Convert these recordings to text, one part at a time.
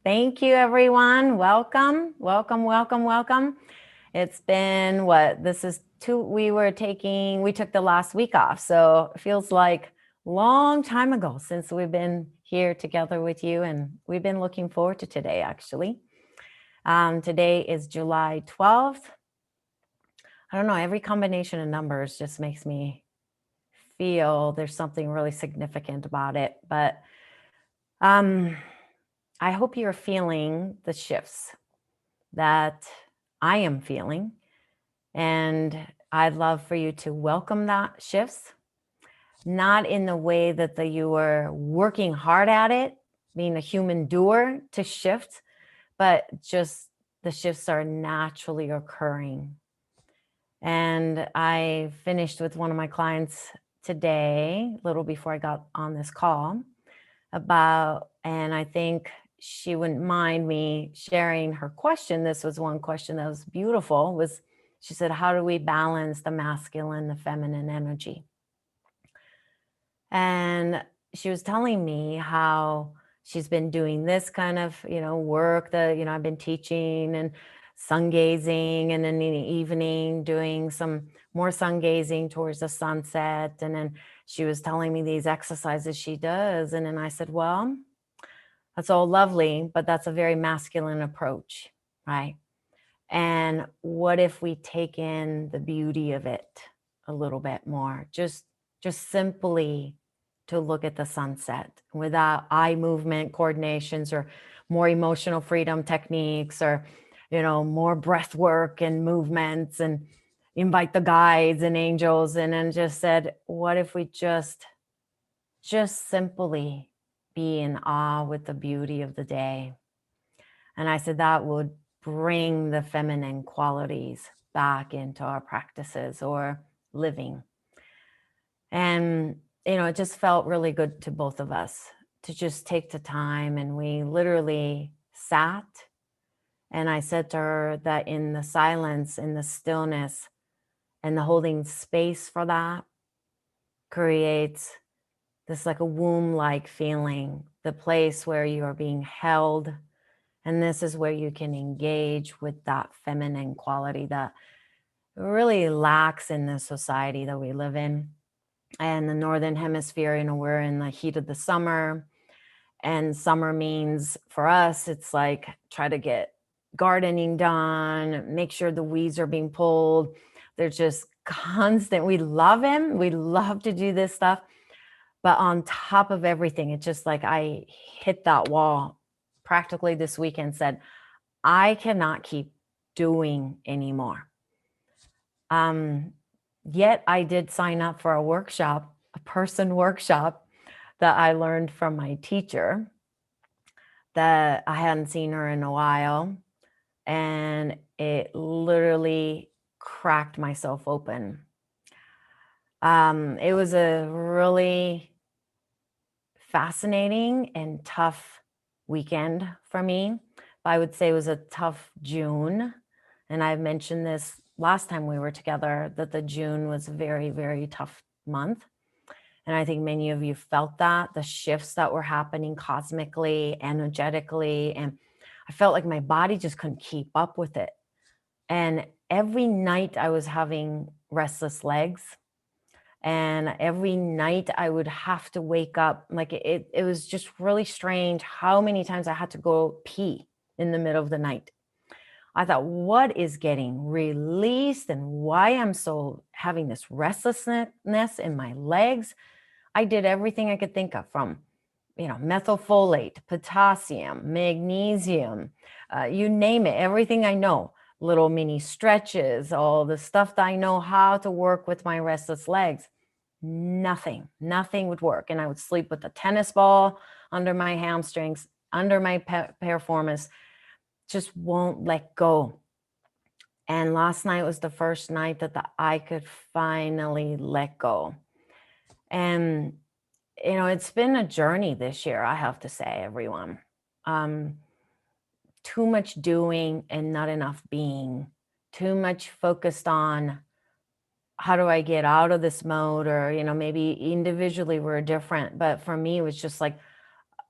Thank you, everyone. Welcome, welcome, welcome, welcome. It's been we took the last week off. So it feels like a long time ago since we've been here together with you. And we've been looking forward to today, actually. Today is July 12th. I don't know, every combination of numbers just makes me feel there's something really significant about it. But I hope you're feeling the shifts that I am feeling. And I'd love for you to welcome that shifts, not in the way that you were working hard at it, being a human doer to shift, but just the shifts are naturally occurring. And I finished with one of my clients today, a little before I got on this call, and I think she wouldn't mind me sharing her question. This was one question that was beautiful, she said, how do we balance the masculine, the feminine energy? And she was telling me how she's been doing this kind of, work that, I've been teaching and sun gazing, and then in the evening doing some more sun gazing towards the sunset. And then she was telling me these exercises she does. And then I said, well, that's all lovely, but that's a very masculine approach, right? And what if we take in the beauty of it a little bit more? Just simply to look at the sunset without eye movement coordinations or more emotional freedom techniques or, more breath work and movements, and invite the guides and angels. And then just said, what if we just simply be in awe with the beauty of the day? And I said that would bring the feminine qualities back into our practices or living. And, it just felt really good to both of us to just take the time. And we literally sat. And I said to her that in the silence, in the stillness, and the holding space for that creates this like a womb-like feeling, the place where you are being held. And this is where you can engage with that feminine quality that really lacks in the society that we live in. And the Northern Hemisphere, we're in the heat of the summer. And summer means for us, it's like try to get gardening done, make sure the weeds are being pulled. They're just constant. We love him. We love to do this stuff. But on top of everything, it's just like I hit that wall practically this weekend, said, I cannot keep doing anymore. Yet I did sign up for a workshop, a person workshop that I learned from my teacher that I hadn't seen her in a while. And it literally cracked myself open. It was a really fascinating and tough weekend for me. I would say it was a tough June. And I've mentioned this last time we were together, that the June was a very, very tough month. And I think many of you felt that, the shifts that were happening cosmically, energetically. And I felt like my body just couldn't keep up with it. And every night I was having restless legs. And every night I would have to wake up. Like it was just really strange how many times I had to go pee in the middle of the night. I thought, what is getting released and why I'm so having this restlessness in my legs? I did everything I could think of, from, methylfolate, potassium, magnesium, you name it, everything I know, little mini stretches, all the stuff that I know how to work with my restless legs. Nothing would work. And I would sleep with a tennis ball under my hamstrings, under my piriformis, just won't let go. And last night was the first night that I could finally let go. And, it's been a journey this year, I have to say, everyone. Too much doing and not enough being. Too much focused on how do I get out of this mode? Or, maybe individually we're different. But for me, it was just like,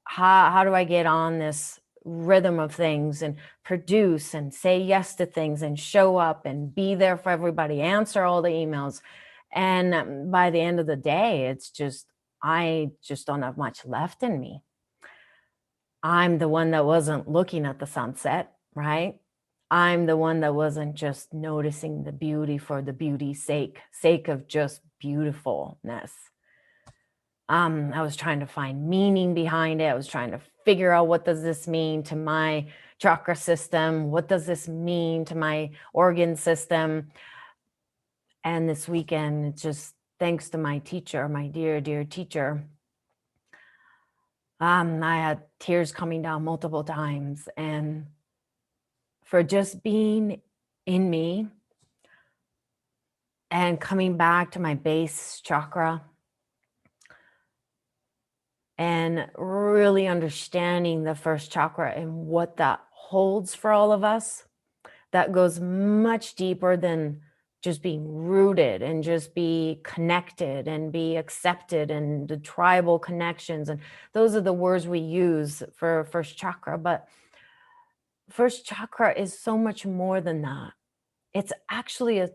how do I get on this rhythm of things and produce and say yes to things and show up and be there for everybody, answer all the emails. And by the end of the day, it's just, I just don't have much left in me. I'm the one that wasn't looking at the sunset, right? I'm the one that wasn't just noticing the beauty for the beauty's sake of just beautifulness. I was trying to find meaning behind it. I was trying to figure out, what does this mean to my chakra system? What does this mean to my organ system? And this weekend, just thanks to my teacher, my dear, dear teacher, I had tears coming down multiple times. And for just being in me and coming back to my base chakra and really understanding the first chakra and what that holds for all of us, that goes much deeper than just being rooted and just be connected and be accepted and the tribal connections. And those are the words we use for first chakra. But first chakra is so much more than that. It's actually an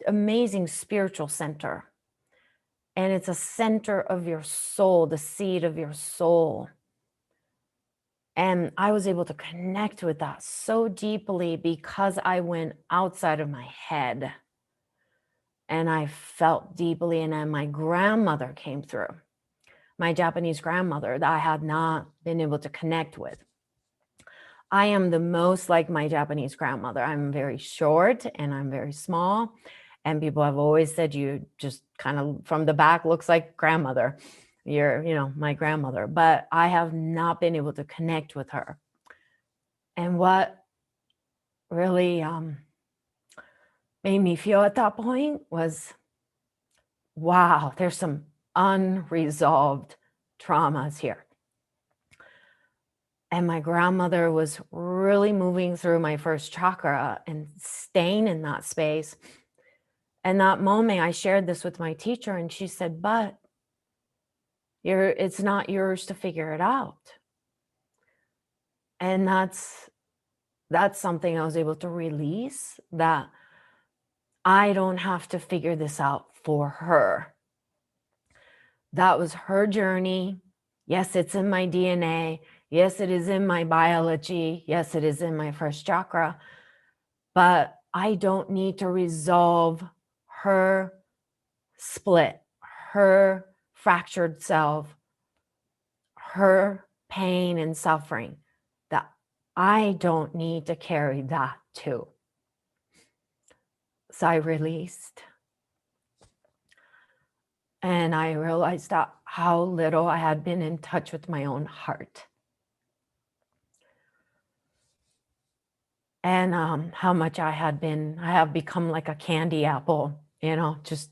amazing spiritual center. And it's a center of your soul, the seed of your soul. And I was able to connect with that so deeply because I went outside of my head and I felt deeply. And then my grandmother came through, my Japanese grandmother that I had not been able to connect with. I am the most like my Japanese grandmother. I'm very short and I'm very small. And people have always said, you just kind of from the back looks like grandmother. You're, my grandmother. But I have not been able to connect with her. And what really made me feel at that point was, wow, there's some unresolved traumas here. And my grandmother was really moving through my first chakra and staying in that space. And that moment, I shared this with my teacher, and she said, but it's not yours to figure it out. And that's something I was able to release, that I don't have to figure this out for her. That was her journey. Yes, it's in my DNA. Yes, it is in my biology. Yes, it is in my first chakra. But I don't need to resolve her split, her fractured self, her pain and suffering, that I don't need to carry that too. So I released. And I realized that how little I had been in touch with my own heart. And how much I have become like a candy apple, just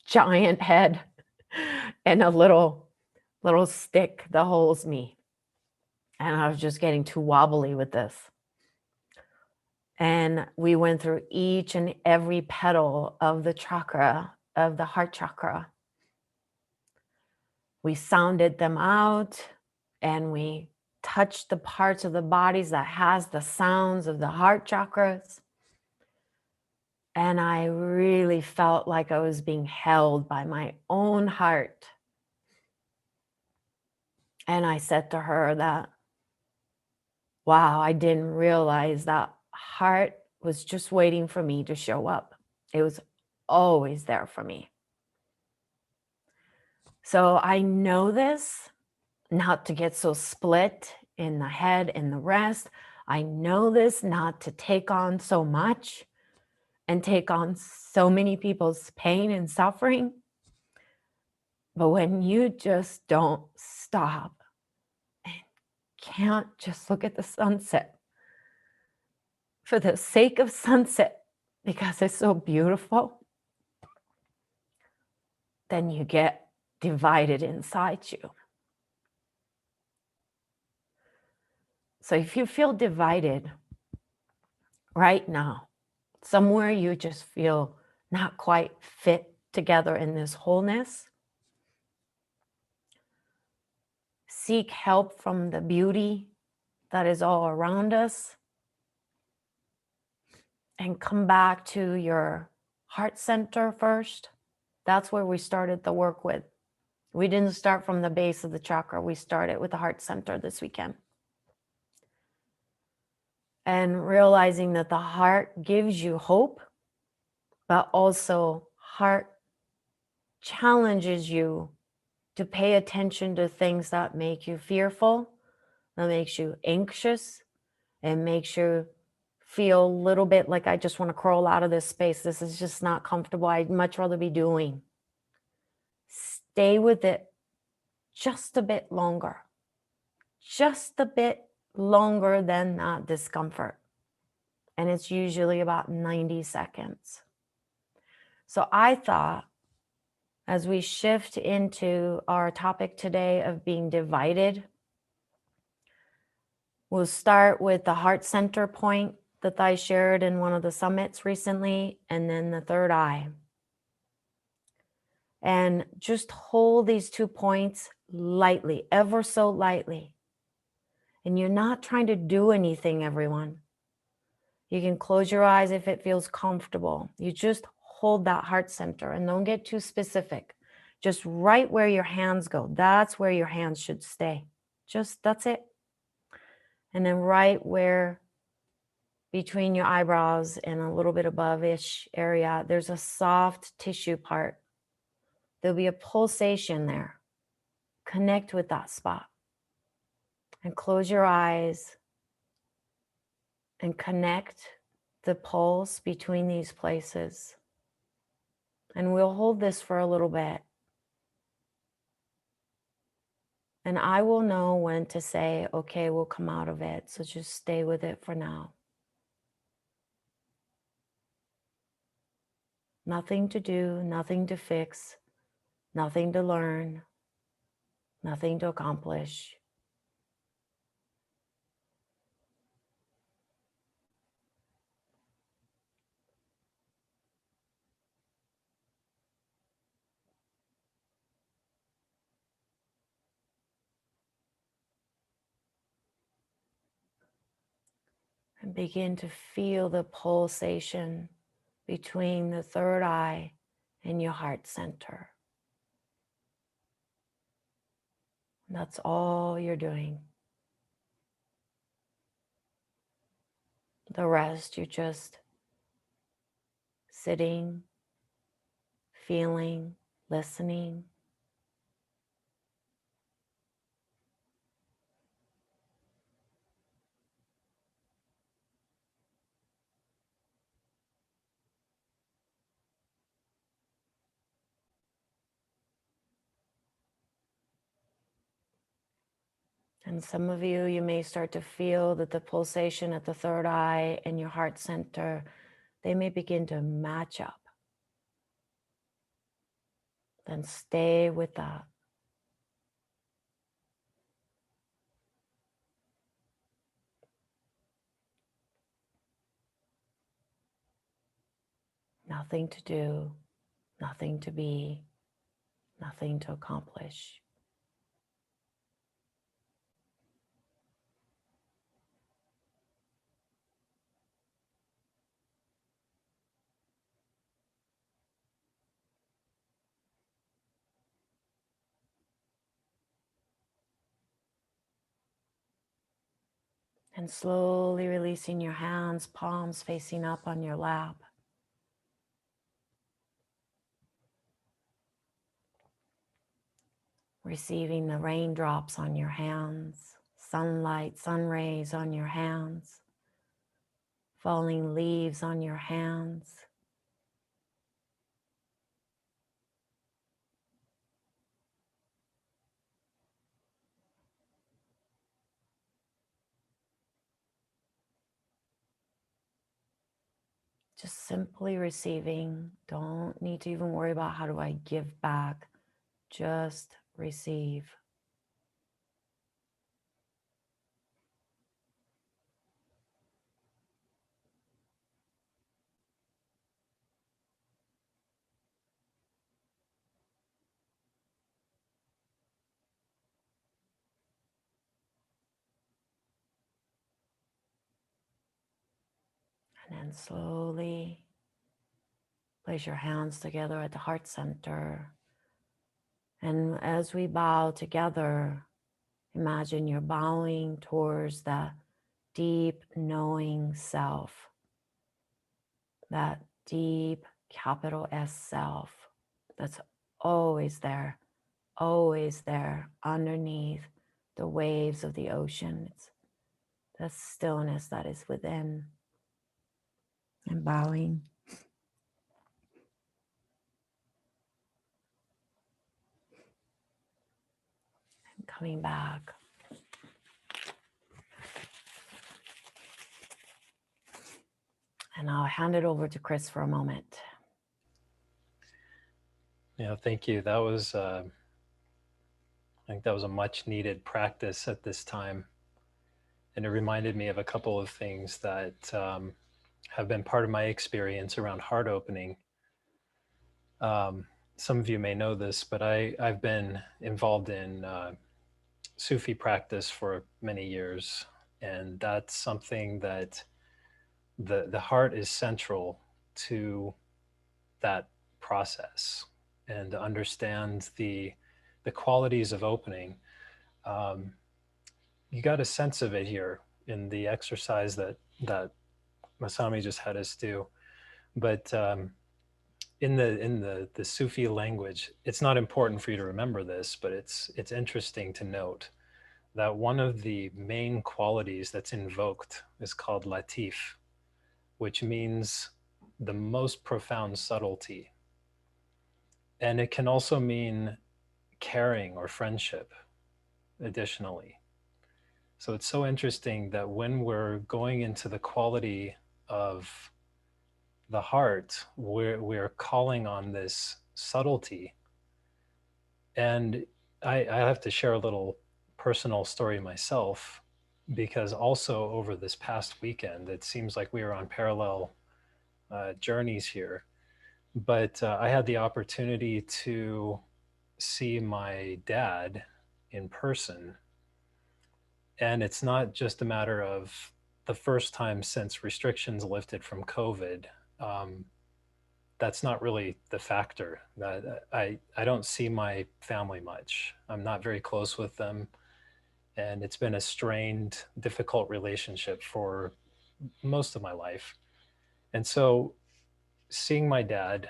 giant head and a little stick that holds me. And I was just getting too wobbly with this. And we went through each and every petal of the chakra, of the heart chakra. We sounded them out and we touched the parts of the bodies that has the sounds of the heart chakras. And I really felt like I was being held by my own heart. And I said to her that, wow, I didn't realize that heart was just waiting for me to show up. It was always there for me. So I know this, not to get so split in the head and the rest. I know this, not to take on so much and take on so many people's pain and suffering. But when you just don't stop and can't just look at the sunset for the sake of sunset, because it's so beautiful, then you get divided inside you. So if you feel divided right now, somewhere you just feel not quite fit together in this wholeness, seek help from the beauty that is all around us, and come back to your heart center first. That's where we started the work with. We didn't start from the base of the chakra. We started with the heart center this weekend. And realizing that the heart gives you hope, but also heart challenges you to pay attention to things that make you fearful, that makes you anxious, and makes you feel a little bit like I just want to crawl out of this space. This is just not comfortable. I'd much rather be doing. Stay with it just a bit longer. Just a bit longer than that discomfort. And it's usually about 90 seconds. So I thought, as we shift into our topic today of being divided, we'll start with the heart center point that I shared in one of the summits recently, and then the third eye. And just hold these 2 points lightly, ever so lightly. And you're not trying to do anything, everyone. You can close your eyes if it feels comfortable. You just hold that heart center and don't get too specific. Just right where your hands go. That's where your hands should stay. Just that's it. And then right where between your eyebrows and a little bit above-ish area, there's a soft tissue part. There'll be a pulsation there. Connect with that spot. And close your eyes and connect the pulse between these places. And we'll hold this for a little bit. And I will know when to say, okay, we'll come out of it. So just stay with it for now. Nothing to do, nothing to fix, nothing to learn, nothing to accomplish. And begin to feel the pulsation between the third eye and your heart center. That's all you're doing. The rest, you're just sitting, feeling, listening. And some of you, you may start to feel that the pulsation at the third eye and your heart center, they may begin to match up. Then stay with that. Nothing to do, nothing to be, nothing to accomplish. And slowly releasing your hands, palms facing up on your lap. Receiving the raindrops on your hands, sunlight, sun rays on your hands, falling leaves on your hands. Just simply receiving. Don't need to even worry about how do I give back. Just receive. And then slowly place your hands together at the heart center. And as we bow together, imagine you're bowing towards that deep knowing self, that deep capital S self that's always there underneath the waves of the ocean. It's the stillness that is within. And bowing. And coming back. And I'll hand it over to Chris for a moment. Yeah, thank you. That was, I think that was a much needed practice at this time. And it reminded me of a couple of things that have been part of my experience around heart opening. Some of you may know this, but I've been involved in Sufi practice for many years. And that's something that the heart is central to that process, and to understand the qualities of opening. Um, you got a sense of it here in the exercise that Masami just had us do. But in the Sufi language, it's not important for you to remember this, but it's interesting to note that one of the main qualities that's invoked is called latif, which means the most profound subtlety. And it can also mean caring or friendship, additionally. So it's so interesting that when we're going into the quality of the heart, we're calling on this subtlety. And I have to share a little personal story myself, because also over this past weekend, it seems like we are on parallel journeys here. But I had the opportunity to see my dad in person. And it's not just a matter of the first time since restrictions lifted from COVID. Um, that's not really the factor. That I don't see my family much. I'm not very close with them. And it's been a strained, difficult relationship for most of my life. And so seeing my dad,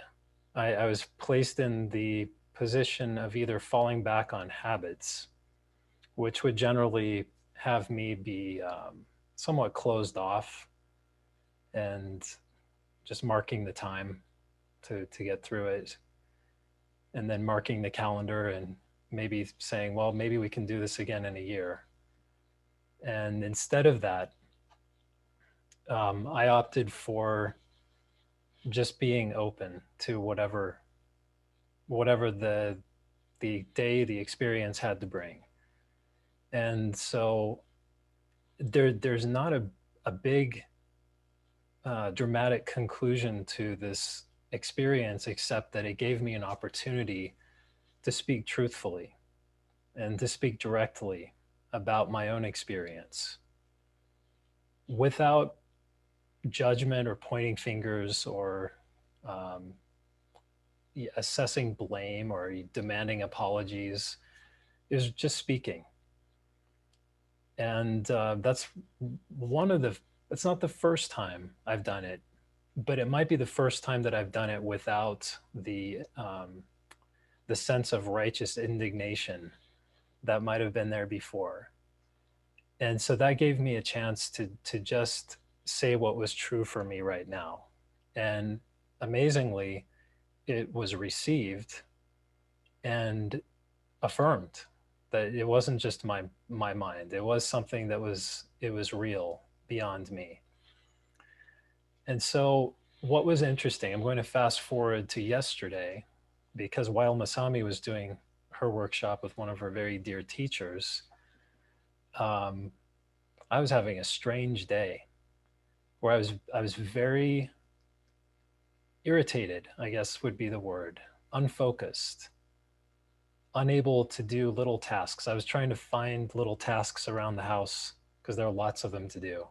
I was placed in the position of either falling back on habits, which would generally have me be somewhat closed off and just marking the time to get through it, and then marking the calendar and maybe saying, well, maybe we can do this again in a year. And instead of that, I opted for just being open to whatever the day, the experience had to bring. And so there's not a big dramatic conclusion to this experience, except that it gave me an opportunity to speak truthfully and to speak directly about my own experience without judgment or pointing fingers or um, assessing blame or demanding apologies. It was just speaking. And that's one of the, it's not the first time I've done it, but it might be the first time that I've done it without the sense of righteous indignation that might have been there before. And so that gave me a chance to just say what was true for me right now. And amazingly, it was received and affirmed that it wasn't just my mind. It was something that was real beyond me. And so what was interesting, I'm going to fast forward to yesterday, because while Masami was doing her workshop with one of her very dear teachers, um, I was having a strange day where I was very irritated, I guess would be the word, unfocused, unable to do little tasks. I was trying to find little tasks around the house because there are lots of them to do.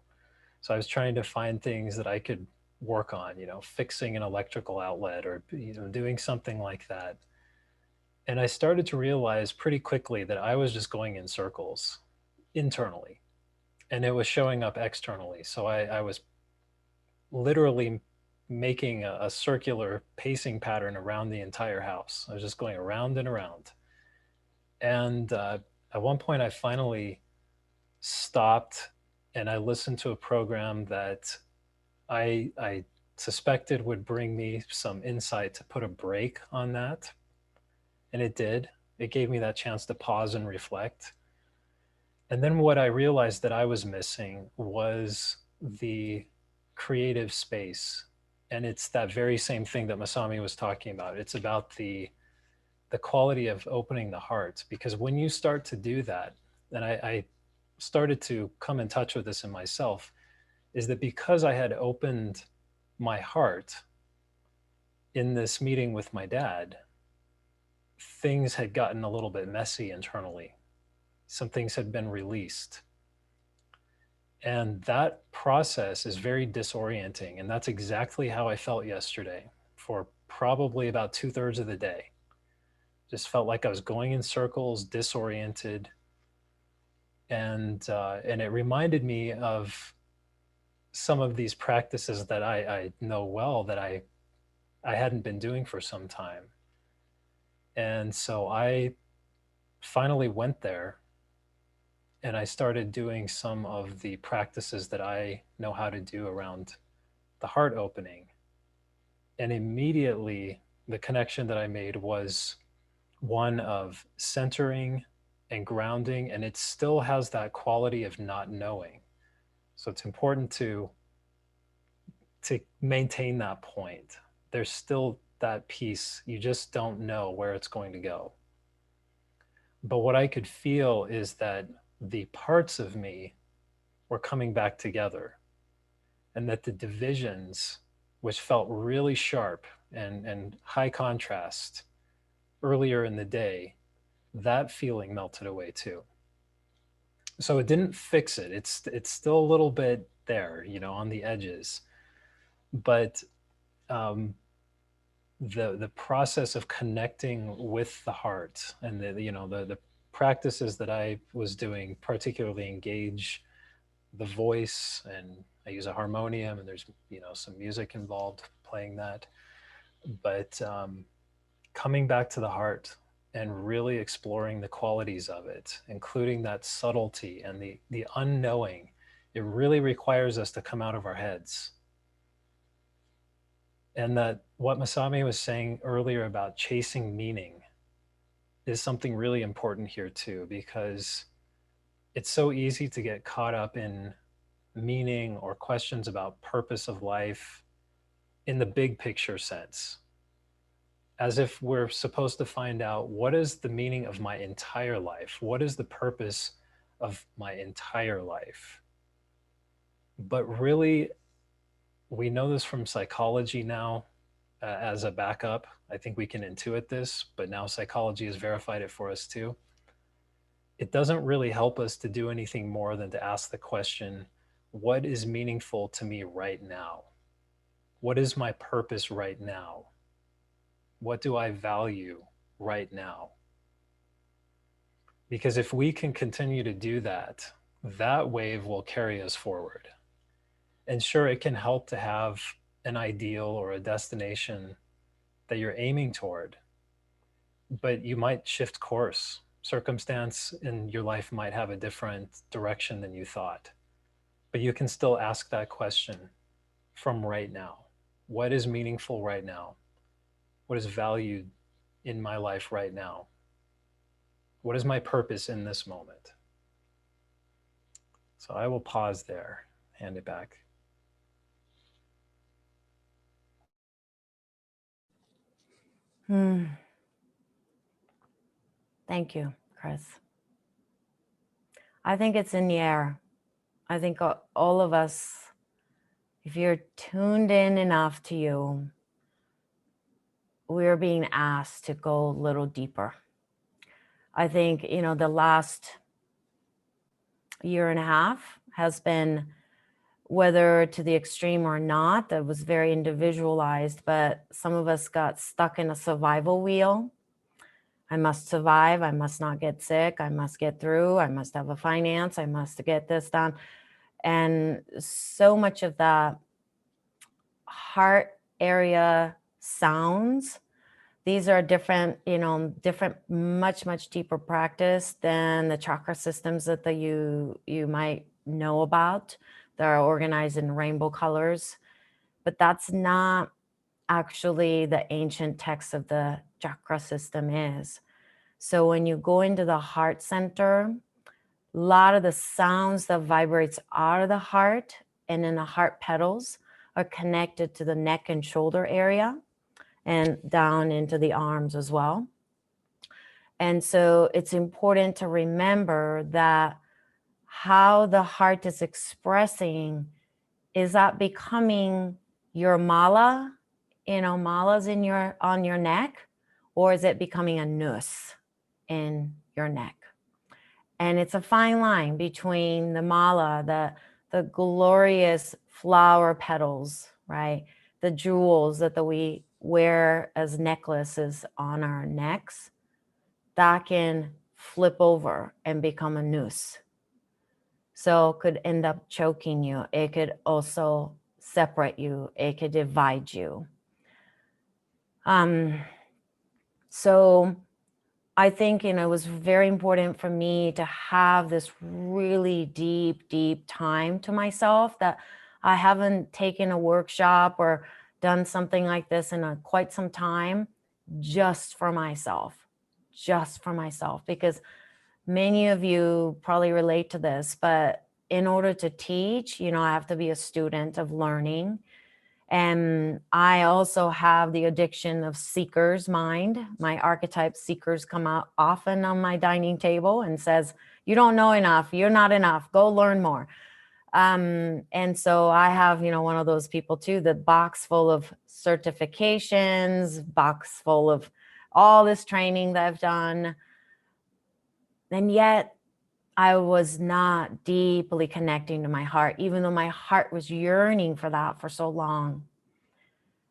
So I was trying to find things that I could work on, fixing an electrical outlet or, doing something like that. And I started to realize pretty quickly that I was just going in circles internally, and it was showing up externally. So I was literally making a circular pacing pattern around the entire house. I was just going around and around. And at one point, I finally stopped and I listened to a program that I suspected would bring me some insight to put a break on that. And it did. It gave me that chance to pause and reflect. And then what I realized that I was missing was the creative space. And it's that very same thing that Masami was talking about. It's about the quality of opening the heart. Because when you start to do that, and I started to come in touch with this in myself, is that because I had opened my heart in this meeting with my dad, things had gotten a little bit messy internally. Some things had been released. And that process is very disorienting. And that's exactly how I felt yesterday for probably about 2/3 of the day. Just felt like I was going in circles, disoriented. And it reminded me of some of these practices that I know well that I hadn't been doing for some time. And so I finally went there and I started doing some of the practices that I know how to do around the heart opening. And immediately the connection that I made was one of centering and grounding, and it still has that quality of not knowing. So it's important to maintain that point. There's still that piece. You just don't know where it's going to go. But what I could feel is that the parts of me were coming back together, and that the divisions, which felt really sharp and high contrast earlier in the day, that feeling melted away too. So it didn't fix it. It's still a little bit there, on the edges. But the process of connecting with the heart and the practices that I was doing particularly engage the voice, and I use a harmonium, and there's some music involved playing that. But coming back to the heart and really exploring the qualities of it, including that subtlety and the unknowing, it really requires us to come out of our heads. And that what Masami was saying earlier about chasing meaning is something really important here too, because it's so easy to get caught up in meaning or questions about purpose of life in the big picture sense, as if we're supposed to find out what is the meaning of my entire life, what is the purpose of my entire life. But really, we know this from psychology now. As a backup, I think we can intuit this, but now psychology has verified it for us too. It doesn't really help us to do anything more than to ask the question, what is meaningful to me right now? What is my purpose right now? What do I value right now? Because if we can continue to do that, that wave will carry us forward. And sure, it can help to have an ideal or a destination that you're aiming toward, but you might shift course. Circumstance in your life might have a different direction than you thought, but you can still ask that question from right now. What is meaningful right now? What is valued in my life right now? What is my purpose in this moment? So I will pause there, hand it back. Thank you, Chris. I think it's in the air. I think all of us, if you're tuned in enough to you, we're being asked to go a little deeper. I think, the last year and a half has been whether to the extreme or not, that was very individualized, but some of us got stuck in a survival wheel. I must survive. I must not get sick. I must get through. I must have a finance. I must get this done. And so much of that heart area sounds, these are different, different, much deeper practice than the chakra systems that you might know about. That are organized in rainbow colors, but that's not actually the ancient text of the chakra system is. So when you go into the heart center, a lot of the sounds that vibrates out of the heart and in the heart petals are connected to the neck and shoulder area and down into the arms as well. And so it's important to remember that how the heart is expressing, is that becoming your mala, malas on your neck, or is it becoming a noose in your neck? And it's a fine line between the mala, the glorious flower petals, right? The jewels that we wear as necklaces on our necks, that can flip over and become a noose. So it could end up choking you. It could also separate you. It could divide you. So I think, it was very important for me to have this really deep time to myself, that I haven't taken a workshop or done something like this in quite some time, just for myself, because many of you probably relate to this, but in order to teach, I have to be a student of learning. And I also have the addiction of seeker's mind. My archetype seekers come out often on my dining table and says, you don't know enough. You're not enough. Go learn more. And so I have, one of those people too, the box full of certifications, box full of all this training that I've done. And yet I was not deeply connecting to my heart, even though my heart was yearning for that for so long.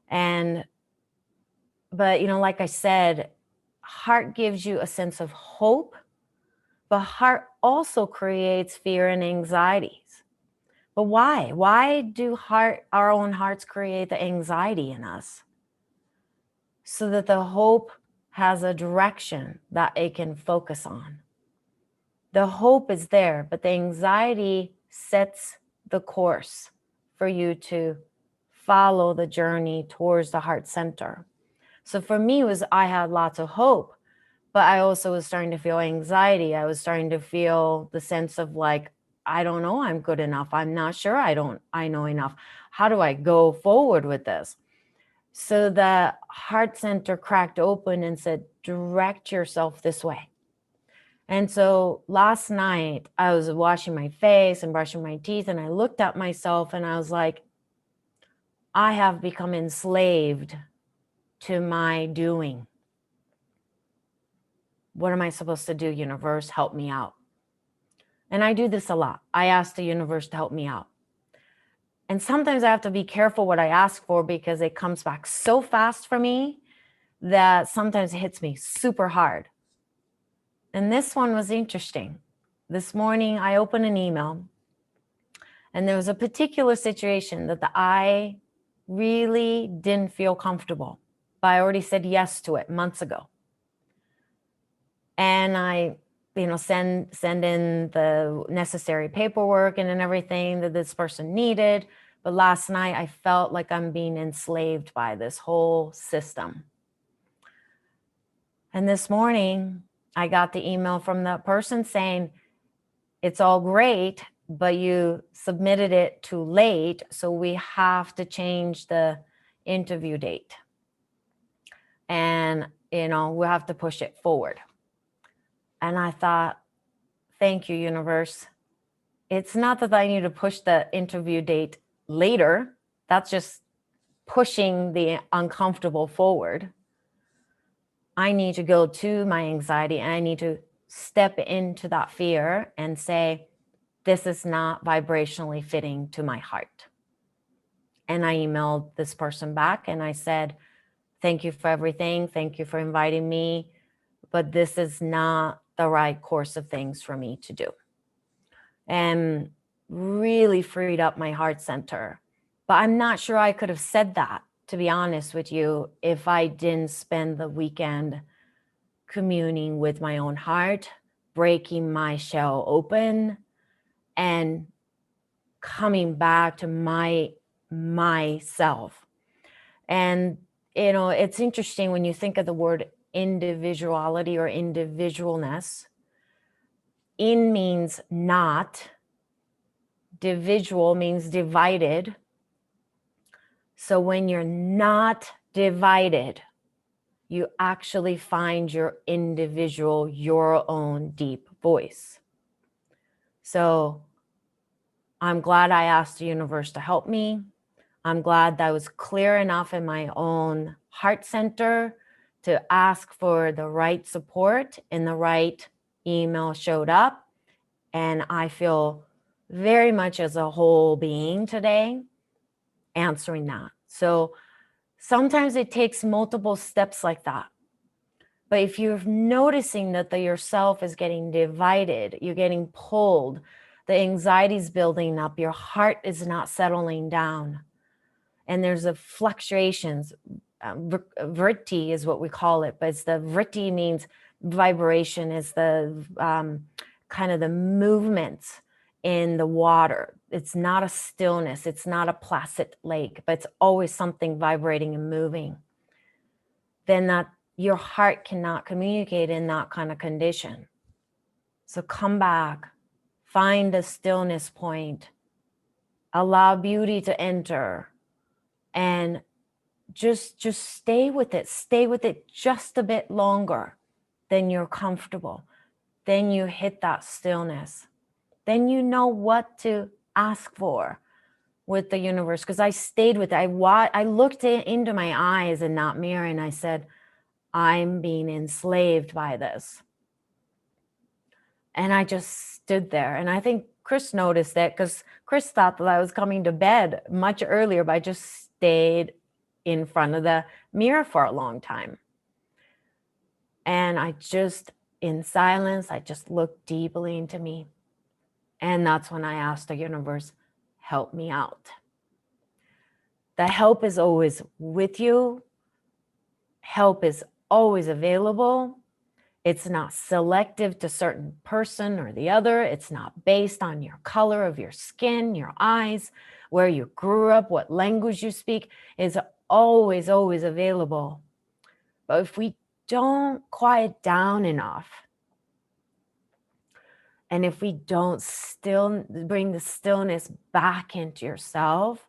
But like I said, heart gives you a sense of hope, but heart also creates fear and anxieties. But why? Why do our own hearts create the anxiety in us? So that the hope has a direction that it can focus on. The hope is there, but the anxiety sets the course for you to follow the journey towards the heart center. So for me, I had lots of hope, but I also was starting to feel anxiety. I was starting to feel the sense of like, I don't know, I'm good enough. I'm not sure I know enough. How do I go forward with this? So the heart center cracked open and said, direct yourself this way. And so last night I was washing my face and brushing my teeth, and I looked at myself and I was like, I have become enslaved to my doing. What am I supposed to do, universe? Help me out. And I do this a lot. I ask the universe to help me out. And sometimes I have to be careful what I ask for, because it comes back so fast for me that sometimes it hits me super hard. And this one was interesting. This morning I opened an email, and there was a particular situation that I really didn't feel comfortable, but I already said yes to it months ago. And I, send in the necessary paperwork and everything that this person needed. But last night I felt like I'm being enslaved by this whole system. And this morning I got the email from that person saying, it's all great, but you submitted it too late, so we have to change the interview date. And, we have to push it forward. And I thought, thank you, universe. It's not that I need to push the interview date later. That's just pushing the uncomfortable forward. I need to go to my anxiety, and I need to step into that fear and say, this is not vibrationally fitting to my heart. And I emailed this person back and I said, thank you for everything. Thank you for inviting me. But this is not the right course of things for me to do. And really freed up my heart center. But I'm not sure I could have said that, to be honest with you, if I didn't spend the weekend communing with my own heart, breaking my shell open, and coming back to myself. And it's interesting when you think of the word individuality or individualness. In means not, dividual means divided. So when you're not divided, you actually find your individual, your own deep voice. So I'm glad I asked the universe to help me. I'm glad that I was clear enough in my own heart center to ask for the right support, and the right email showed up. And I feel very much as a whole being today answering that. So sometimes it takes multiple steps like that. But if you're noticing that the yourself is getting divided, you're getting pulled, the anxiety is building up, your heart is not settling down, and there's a fluctuations, vritti is what we call it, but it's the vritti means vibration, is the kind of the movements in the water. It's not a stillness, it's not a placid lake, but it's always something vibrating and moving. Then that your heart cannot communicate in that kind of condition. So come back, find the stillness point, allow beauty to enter, and just stay with it just a bit longer. Then you're comfortable. Then you hit that stillness. Then you know what to ask for with the universe. Because I stayed with it. I looked into my eyes in that mirror and I said, I'm being enslaved by this. And I just stood there. And I think Chris noticed that, because Chris thought that I was coming to bed much earlier, but I just stayed in front of the mirror for a long time. And I just, in silence, I just looked deeply into me. And that's when I asked the universe, help me out. The help is always with you. Help is always available. It's not selective to certain person or the other. It's not based on your color of your skin, your eyes, where you grew up, what language you speak. Is always, always available. But if we don't quiet down enough, and if we don't still bring the stillness back into yourself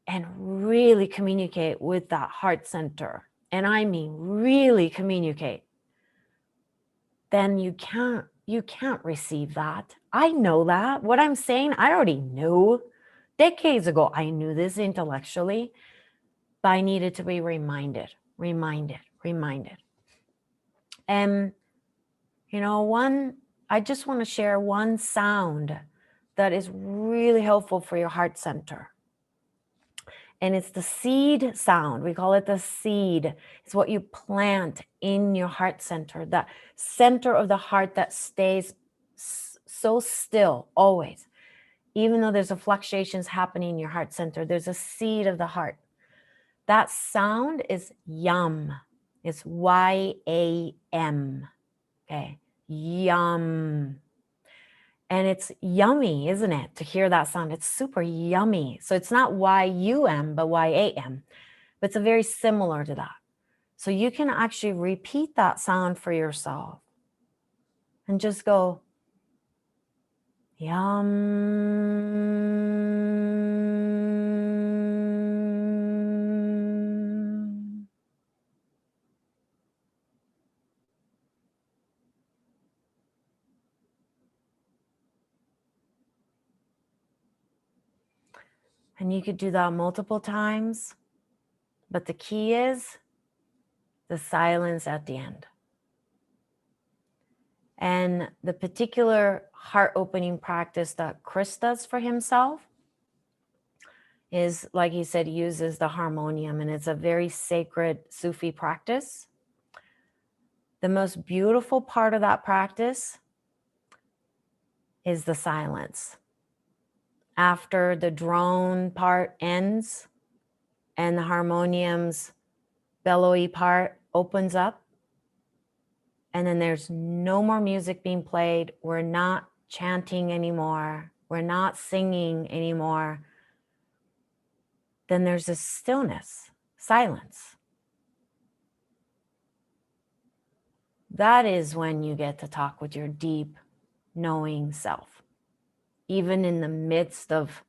and really communicate with that heart center, and I mean really communicate, then you can't receive that. I know that. What I'm saying, I already knew. Decades ago, I knew this intellectually, but I needed to be reminded. And, I just want to share one sound that is really helpful for your heart center. And it's the seed sound. We call it the seed. It's what you plant in your heart center, the center of the heart that stays so still always. Even though there's a fluctuations happening in your heart center, there's a seed of the heart. That sound is yum. It's Y-A-M. Okay, yum. And it's yummy, isn't it, to hear that sound? It's super yummy. So it's not Y-U-M, but Y-A-M. But it's very similar to that. So you can actually repeat that sound for yourself and just go, yum. And you could do that multiple times, but the key is the silence at the end. And the particular heart opening practice that Chris does for himself is, like he said, he uses the harmonium, and it's a very sacred Sufi practice. The most beautiful part of that practice is the silence. After the drone part ends and the harmonium's bellowy part opens up, and then there's no more music being played. We're not chanting anymore. We're not singing anymore. Then there's a stillness, silence. That is when you get to talk with your deep, knowing self, even in the midst of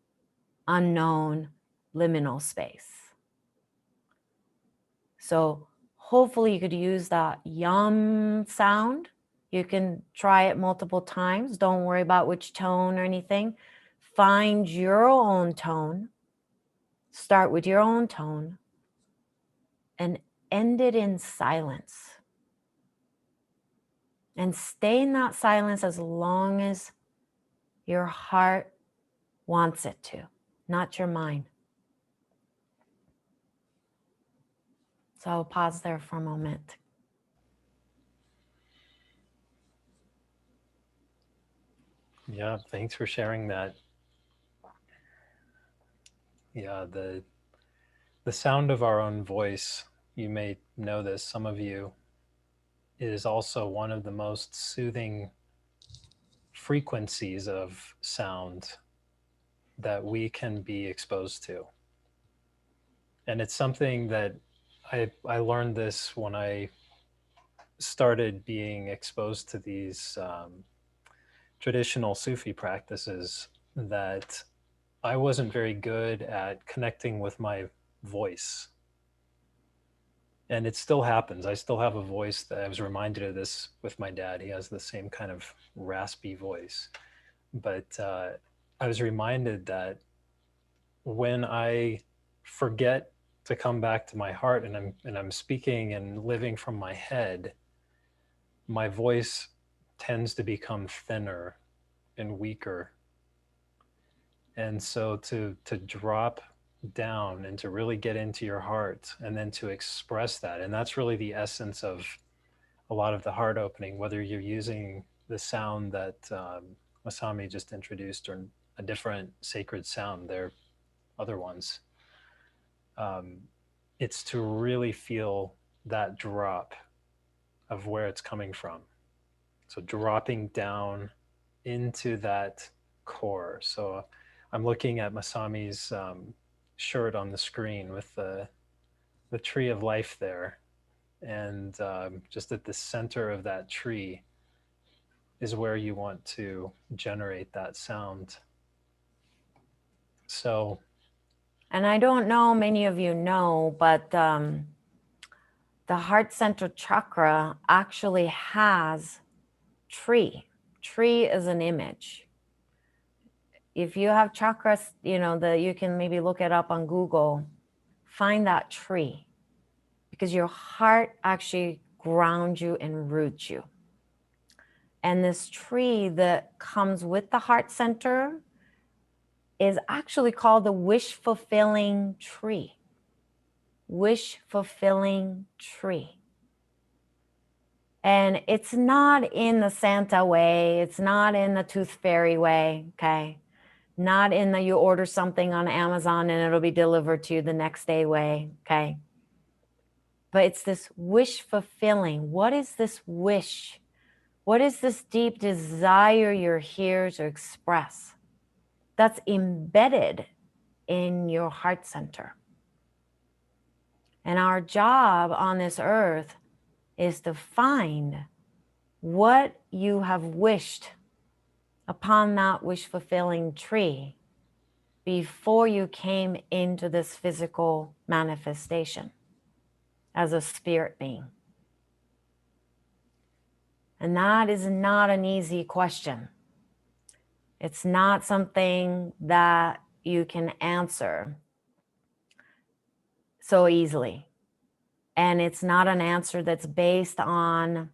unknown, liminal space. So hopefully you could use that yum sound. You can try it multiple times. Don't worry about which tone or anything. Find your own tone. Start with your own tone and end it in silence. And stay in that silence as long as your heart wants it to, not your mind. So I'll pause there for a moment. Yeah, thanks for sharing that. Yeah, the sound of our own voice, you may know this, some of you, is also one of the most soothing frequencies of sound that we can be exposed to. And it's something that I learned this when I started being exposed to these traditional Sufi practices, that I wasn't very good at connecting with my voice. And it still happens. I still have a voice that I was reminded of this with my dad. He has the same kind of raspy voice. But I was reminded that when I forget to come back to my heart and I'm speaking and living from my head, my voice tends to become thinner and weaker. And so to drop down and to really get into your heart and then to express that, and that's really the essence of a lot of the heart opening, whether you're using the sound that Masami just introduced or a different sacred sound, they're other ones. It's to really feel that drop of where it's coming from. So dropping down into that core. So I'm looking at Masami's shirt on the screen with the tree of life there. And just at the center of that tree is where you want to generate that sound. So, And I don't know, many of you know, but the heart center chakra actually has tree. Tree is an image. If you have chakras, you can maybe look it up on Google, find that tree, because your heart actually grounds you and roots you. And this tree that comes with the heart center is actually called the wish fulfilling tree. Wish fulfilling tree. And it's not in the Santa way. It's not in the tooth fairy way. Okay. Not in the you order something on Amazon and it'll be delivered to you the next day way. Okay. But it's this wish fulfilling. What is this wish? What is this deep desire you're here to express? That's embedded in your heart center. And our job on this earth is to find what you have wished upon that wish fulfilling tree before you came into this physical manifestation as a spirit being. And that is not an easy question. It's not something that you can answer so easily. And it's not an answer that's based on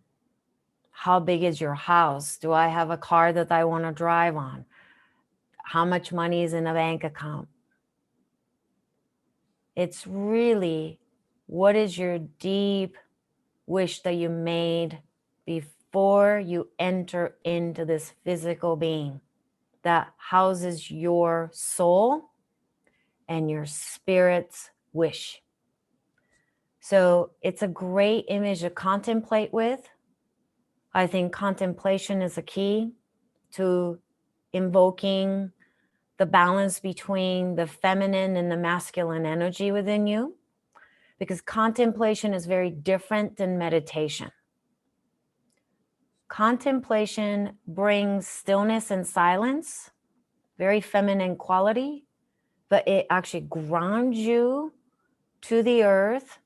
How big is your house? Do I have a car that I want to drive on? How much money is in a bank account? It's really, what is your deep wish that you made before you enter into this physical being that houses your soul and your spirit's wish? So it's a great image to contemplate with. I think contemplation is a key to invoking the balance between the feminine and the masculine energy within you, because contemplation is very different than meditation. Contemplation brings stillness and silence, very feminine quality, but it actually grounds you to the earth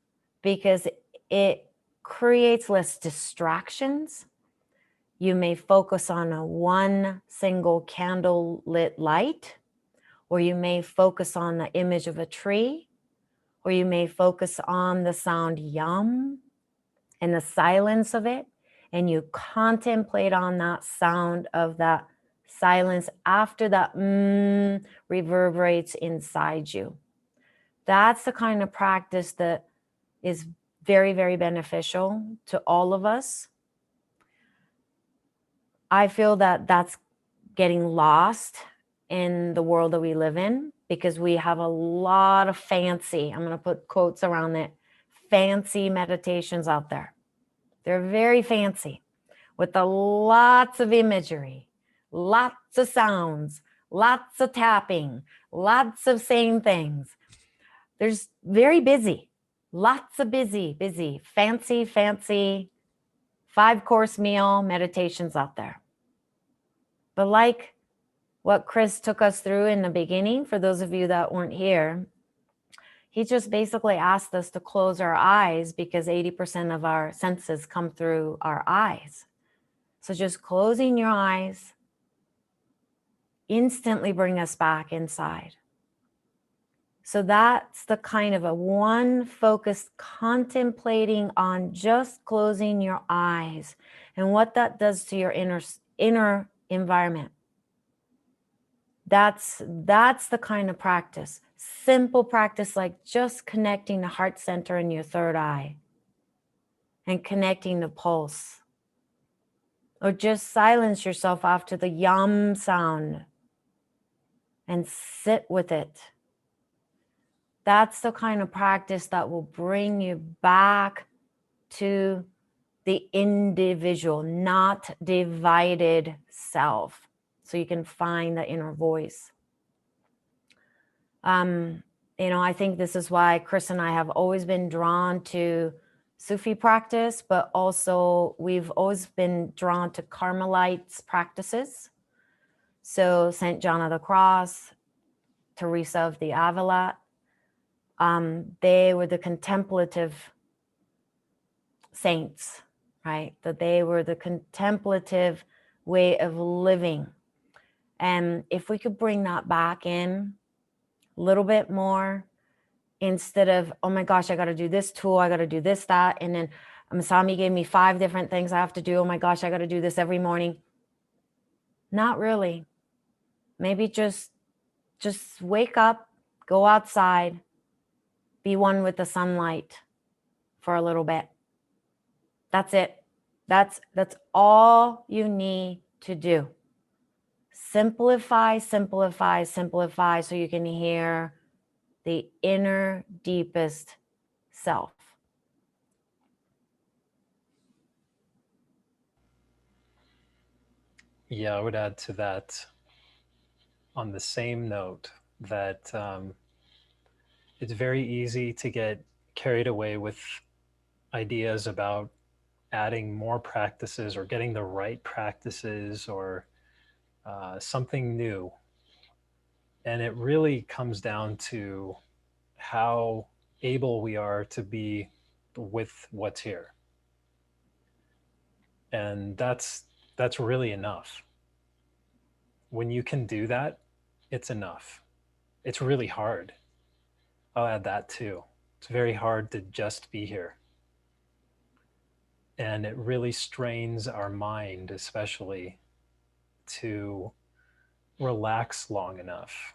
because it creates less distractions. You may focus on a one single candle lit light, or you may focus on the image of a tree, or you may focus on the sound yum and the silence of it, and you contemplate on that sound of that silence after that reverberates inside you. That's the kind of practice that is very, very beneficial to all of us. I feel that that's getting lost in the world that we live in because we have a lot of fancy, I'm going to put quotes around it, fancy meditations out there. They're very fancy with lots of imagery, lots of sounds, lots of tapping, lots of saying things. There's very busy, lots of busy, fancy 5-course meal meditations out there. But like what Chris took us through in the beginning, for those of you that weren't here, he just basically asked us to close our eyes because 80% of our senses come through our eyes. So just closing your eyes instantly bring us back inside. So that's the kind of a one focused contemplating on just closing your eyes and what that does to your inner environment. That's the kind of practice. Simple practice like just connecting the heart center in your third eye and connecting the pulse. Or just silence yourself after the yum sound and sit with it. That's the kind of practice that will bring you back to the individual, not divided self, so you can find the inner voice. I think this is why Chris and I have always been drawn to Sufi practice, but also we've always been drawn to Carmelites practices. So St. John of the Cross, Teresa of the Avila, they were the contemplative saints, right? That they were the contemplative way of living. And if we could bring that back in a little bit more, instead of, oh my gosh, I got to do this tool, I got to do this, that. And then Masami gave me 5 different things I have to do. Oh my gosh, I got to do this every morning. Not really. Maybe just wake up, go outside, be one with the sunlight for a little bit. That's it. That's all you need to do. Simplify, simplify, simplify so you can hear the inner deepest self. Yeah, I would add to that on the same note that it's very easy to get carried away with ideas about adding more practices or getting the right practices or something new. And it really comes down to how able we are to be with what's here. And that's really enough. When you can do that, it's enough. It's really hard. I'll add that too. It's very hard to just be here. And it really strains our mind, especially, to relax long enough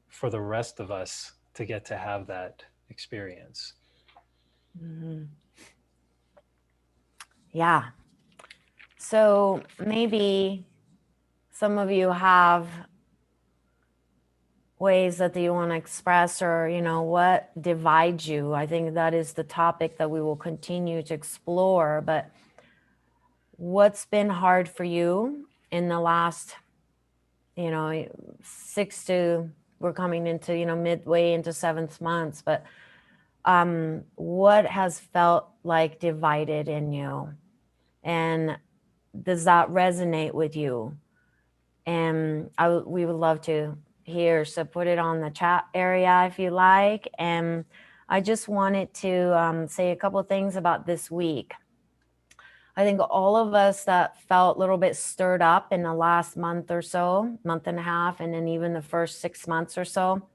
for the rest of us to get to have that experience. Mhm. Yeah. So maybe some of you have ways that you want to express, or what divides you. I think that is the topic that we will continue to explore. But what's been hard for you in the last 6 to, we're coming into midway into 7th months, but what has felt like divided in you, and does that resonate with you? And we would love to hear, so put it on the chat area if you like. And I just wanted to say a couple of things about this week. I think all of us that felt a little bit stirred up in the last month or so, month and a half, and then even the first 6 months or so,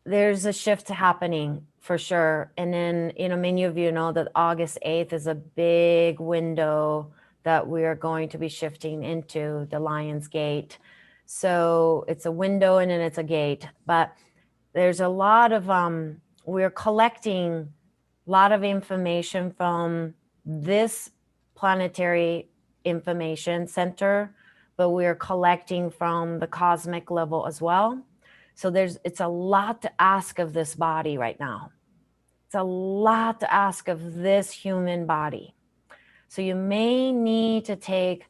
there's a shift happening for sure. And then, many of you know that August 8th is a big window that we are going to be shifting into the Lion's Gate. So it's a window and then it's a gate. But there's a lot of, we're collecting a lot of information from this planetary information center, but we're collecting from the cosmic level as well. So it's a lot to ask of this body right now. It's a lot to ask of this human body. So you may need to take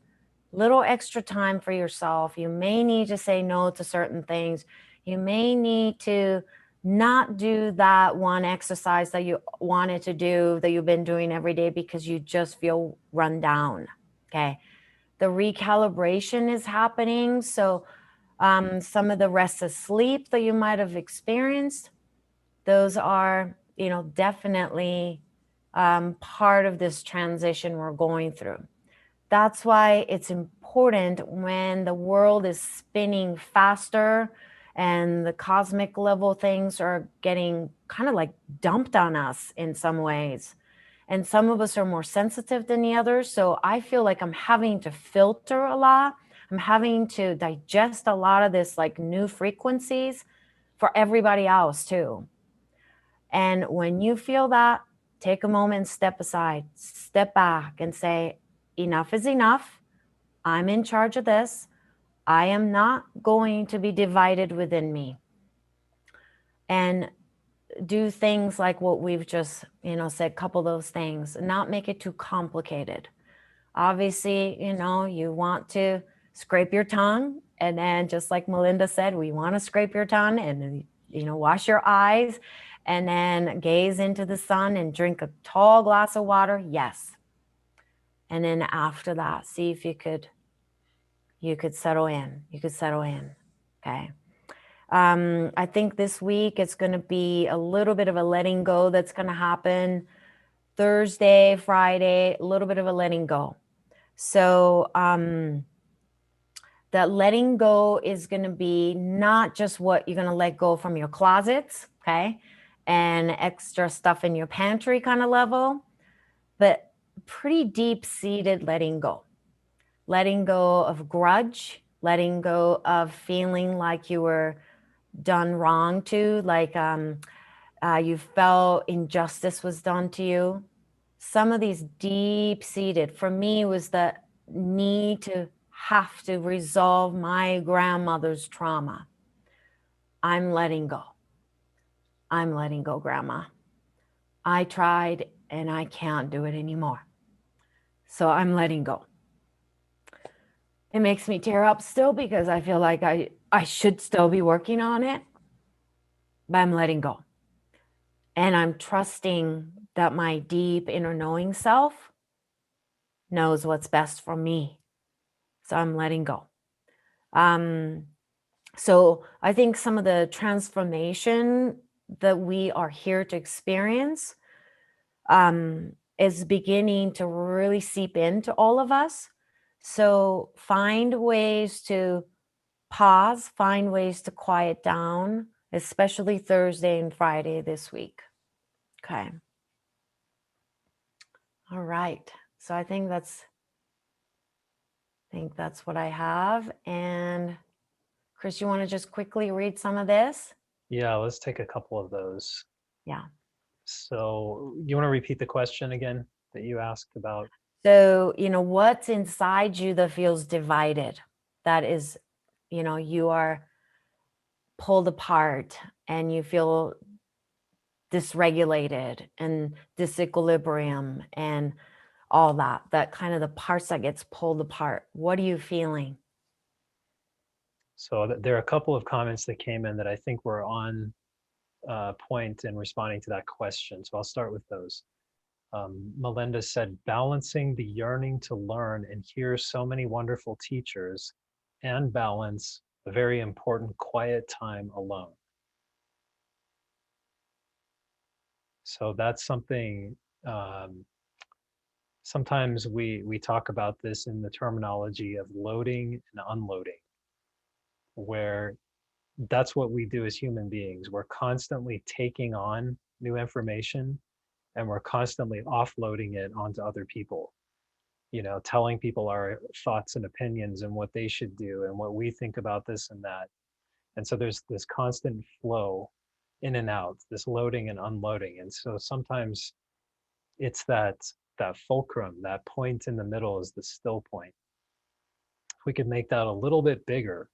little extra time for yourself. You may need to say no to certain things. You may need to not do that one exercise that you wanted to do, that you've been doing every day, because you just feel run down. Okay. The recalibration is happening. So some of the restless sleep that you might have experienced, those are, definitely part of this transition we're going through. That's why it's important, when the world is spinning faster and the cosmic level things are getting kind of like dumped on us in some ways. And some of us are more sensitive than the others. So I feel like I'm having to filter a lot. I'm having to digest a lot of this like new frequencies for everybody else too. And when you feel that, take a moment, step aside, step back and say, enough is enough. I'm in charge of this. I am not going to be divided within me. And do things like what we've just, said, couple of those things, and not make it too complicated. Obviously, you want to scrape your tongue. And then just like Melinda said, we want to scrape your tongue and, wash your eyes and then gaze into the sun and drink a tall glass of water. Yes. And then after that, see if you could settle in. You could settle in. Okay. I think this week it's going to be a little bit of a letting go that's going to happen. Thursday, Friday, a little bit of a letting go. So that letting go is going to be not just what you're going to let go from your closets, okay, and extra stuff in your pantry kind of level, but pretty deep-seated letting go. Letting go of grudge, letting go of feeling like you were done wrong to, like you felt injustice was done to you. Some of these deep-seated, for me, was the need to have to resolve my grandmother's trauma. I'm letting go. I'm letting go, Grandma. I tried and I can't do it anymore. So I'm letting go. It makes me tear up still, because I feel like I should still be working on it, but I'm letting go. And I'm trusting that my deep inner knowing self knows what's best for me. So I'm letting go. So I think some of the transformation that we are here to experience is beginning to really seep into all of us. So find ways to pause, find ways to quiet down, especially Thursday and Friday this week. Okay. All right. So I think that's what I have. And Chris, you want to just quickly read some of this? Yeah, let's take a couple of those. Yeah. So you want to repeat the question again that you asked about? So, what's inside you that feels divided? That is, you are pulled apart and you feel dysregulated and disequilibrium and all that kind of the parts that gets pulled apart. What are you feeling? So there are a couple of comments that came in that I think were on point in responding to that question. So I'll start with those. Melinda said, balancing the yearning to learn and hear so many wonderful teachers and balance a very important quiet time alone. So that's something, sometimes we talk about this in the terminology of loading and unloading, where that's what we do as human beings. We're constantly taking on new information and we're constantly offloading it onto other people, telling people our thoughts and opinions and what they should do and what we think about this and that. And so there's this constant flow in and out, this loading and unloading. And so sometimes it's that fulcrum, that point in the middle is the still point. If we could make that a little bit bigger,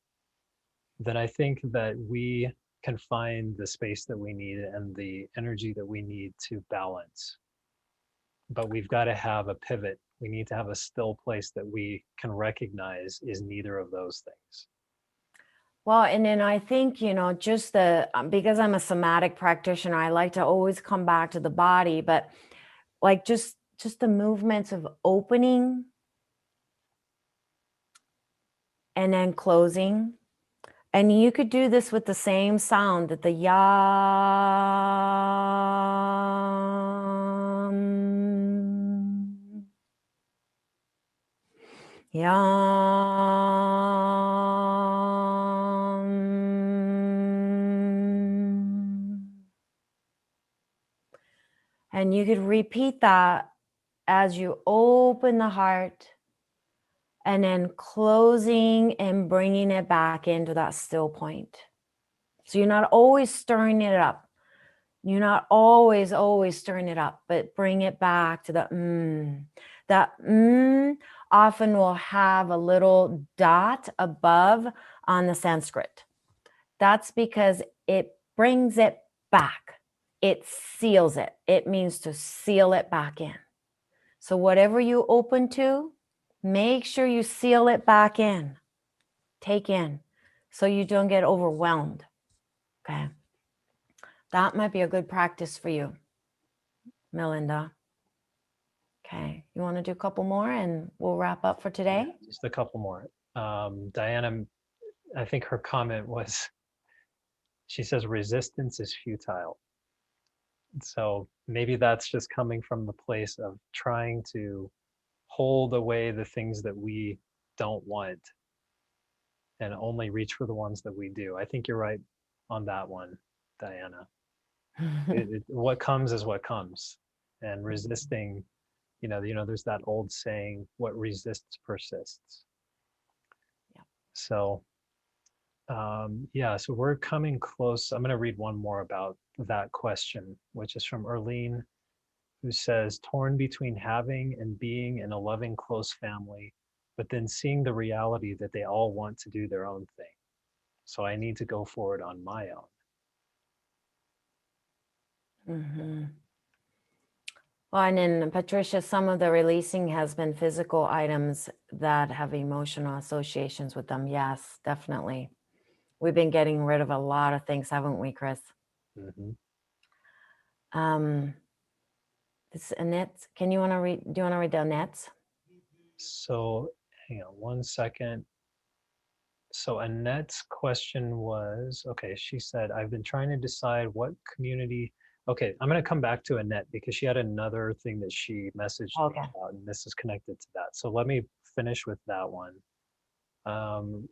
then I think that we can find the space that we need and the energy that we need to balance. But we've got to have a pivot. We need to have a still place that we can recognize is neither of those things. Well, and then I think, just because I'm a somatic practitioner, I like to always come back to the body, but like just the movements of opening and then closing. And you could do this with the same sound that the yum, yum. And you could repeat that as you open the heart and then closing and bringing it back into that still point. So you're not always stirring it up. You're not always stirring it up, but bring it back to the That often will have a little dot above on the Sanskrit. That's because it brings it back. It seals it. It means to seal it back in. So whatever you open to, make sure you seal it back in. Take in so you don't get overwhelmed. Okay. That might be a good practice for you, Melinda. Okay. You want to do a couple more and we'll wrap up for today? Yeah, just a couple more. Diana, I think her comment was, she says, resistance is futile. So maybe that's just coming from the place of trying to hold away the things that we don't want and only reach for the ones that we do. I think you're right on that one, Diana. What comes is what comes, and resisting, there's that old saying, what resists persists. Yeah. So yeah, so we're coming close. I'm going to read one more about that question, which is from Erlene, who says, torn between having and being in a loving, close family, but then seeing the reality that they all want to do their own thing. So I need to go forward on my own. Mm-hmm. Well, and then Patricia, some of the releasing has been physical items that have emotional associations with them. Yes, definitely. We've been getting rid of a lot of things, haven't we, Chris? Mm-hmm. This Annette, do you want to read the Annette's? So hang on one second. So Annette's question was, okay, she said, I've been trying to decide what community. Okay, I'm going to come back to Annette because she had another thing that she messaged me Okay. about, and this is connected to that. So let me finish with that one.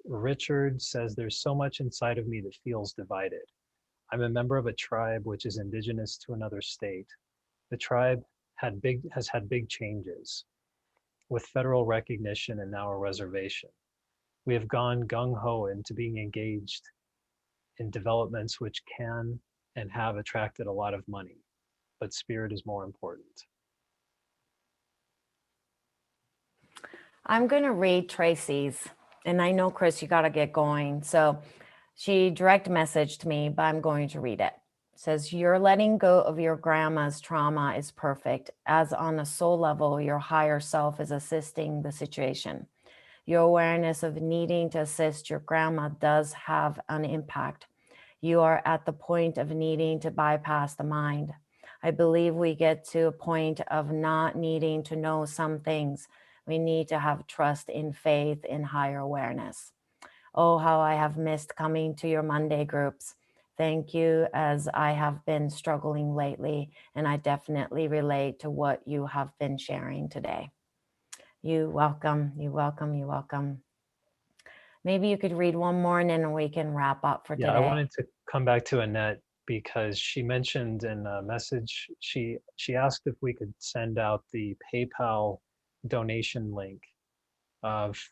Richard says, there's so much inside of me that feels divided. I'm a member of a tribe which is indigenous to another state. The tribe has had big changes with federal recognition and now a reservation. We have gone gung ho into being engaged in developments which can and have attracted a lot of money, but spirit is more important. I'm going to read Tracy's, and I know, Chris, you got to get going. So she direct messaged me, but I'm going to read it. It says, your letting go of your grandma's trauma is perfect, as on a soul level, your higher self is assisting the situation. Your awareness of needing to assist your grandma does have an impact. You are at the point of needing to bypass the mind. I believe we get to a point of not needing to know some things. We need to have trust in faith in higher awareness. Oh, how I have missed coming to your Monday groups. Thank you, as I have been struggling lately, and I definitely relate to what you have been sharing today. You welcome, you welcome, you welcome. Maybe you could read one more and then we can wrap up for Yeah, I today. wanted to come back to Annette because she mentioned in a message, she asked if we could send out the PayPal donation link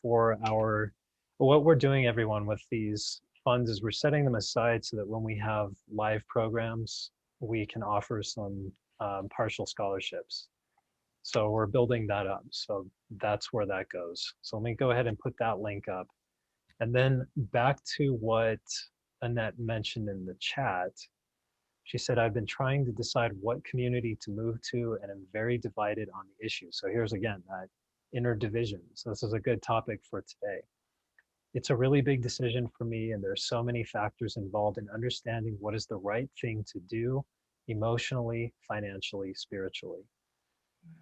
for our, what we're doing, everyone, with these funds is we're setting them aside so that when we have live programs, we can offer some partial scholarships. So we're building that up. So that's where that goes. So let me go ahead and put that link up. And then back to what Annette mentioned in the chat. She said, I've been trying to decide what community to move to and am very divided on the issue. So here's again, that inner division. So this is a good topic for today. It's a really big decision for me, and there's so many factors involved in understanding what is the right thing to do emotionally, financially, spiritually.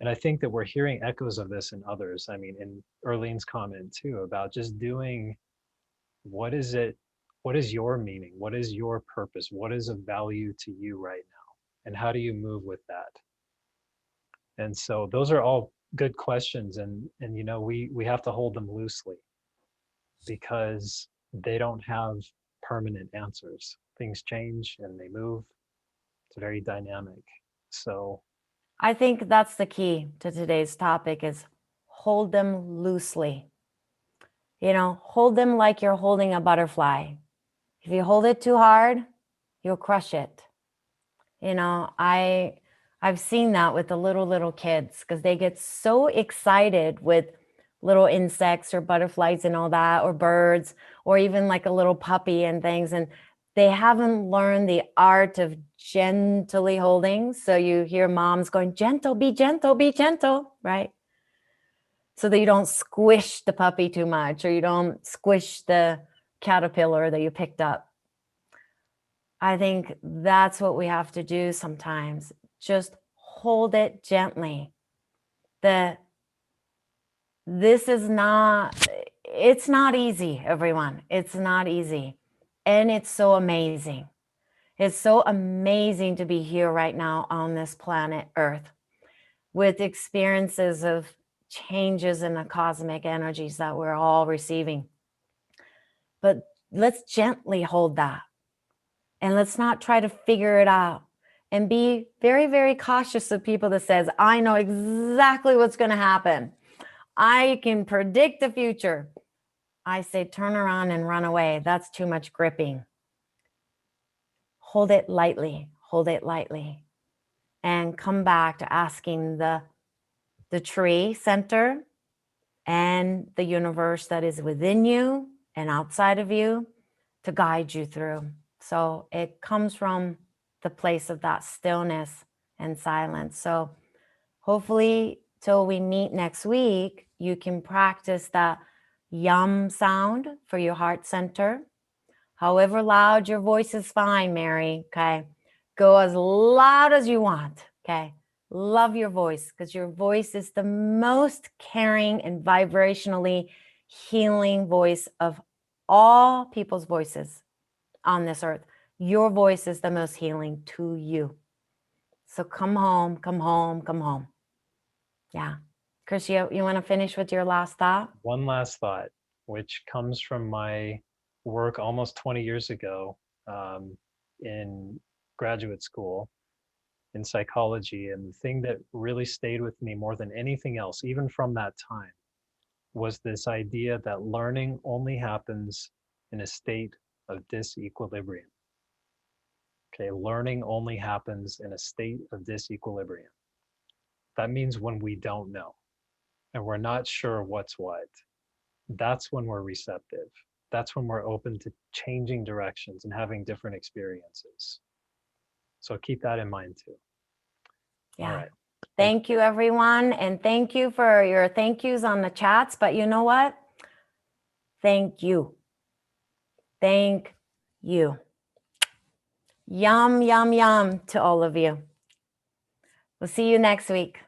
And I think that we're hearing echoes of this in others. I mean, in Erlene's comment too, about just doing what is it, what is your meaning? What is your purpose? What is of value to you right now? And how do you move with that? And so those are all good questions. And you know, we have to hold them loosely because they don't have permanent answers. Things change and they move. It's very dynamic. So I think that's the key to today's topic is hold them loosely. You know, hold them like you're holding a butterfly. If you hold it too hard, you'll crush it. You know, I've seen that with the little kids because they get so excited with little insects or butterflies and all that, or birds, or even like a little puppy and things. And they haven't learned the art of gently holding. So you hear moms going, gentle, be gentle, right? So that you don't squish the puppy too much, or you don't squish the caterpillar that you picked up. I think that's what we have to do sometimes. Just hold it gently. This is not, it's not easy, everyone. It's not easy. And it's so amazing. It's so amazing to be here right now on this planet Earth with experiences of changes in the cosmic energies that we're all receiving. But let's gently hold that. And let's not try to figure it out. And be very, very cautious of people that says, I know exactly what's going to happen. I can predict the future. I say, turn around and run away. That's too much gripping. Hold it lightly, and come back to asking the tree center and the universe that is within you and outside of you to guide you through. So it comes from the place of that stillness and silence. So hopefully till we meet next week, you can practice that yum sound for your heart center. However loud your voice is fine, Mary, okay? Go as loud as you want, okay? Love your voice because your voice is the most caring and vibrationally healing voice of all people's voices on this earth. Your voice is the most healing to you. So come home, come home, come home. Yeah. Chris, you want to finish with your last thought? one last thought, which comes from my work almost 20 years ago in graduate school. in psychology. And the thing that really stayed with me more than anything else, even from that time, was this idea that learning only happens in a state of disequilibrium. Okay, learning only happens in a state of disequilibrium. That means when we don't know and we're not sure what's what, that's when we're receptive. That's when we're open to changing directions and having different experiences. So keep that in mind too. Yeah. All right. Thank you, everyone. And thank you for your thank yous on the chats. But you know what? Thank you. Thank you. Yum, yum, yum to all of you. We'll see you next week.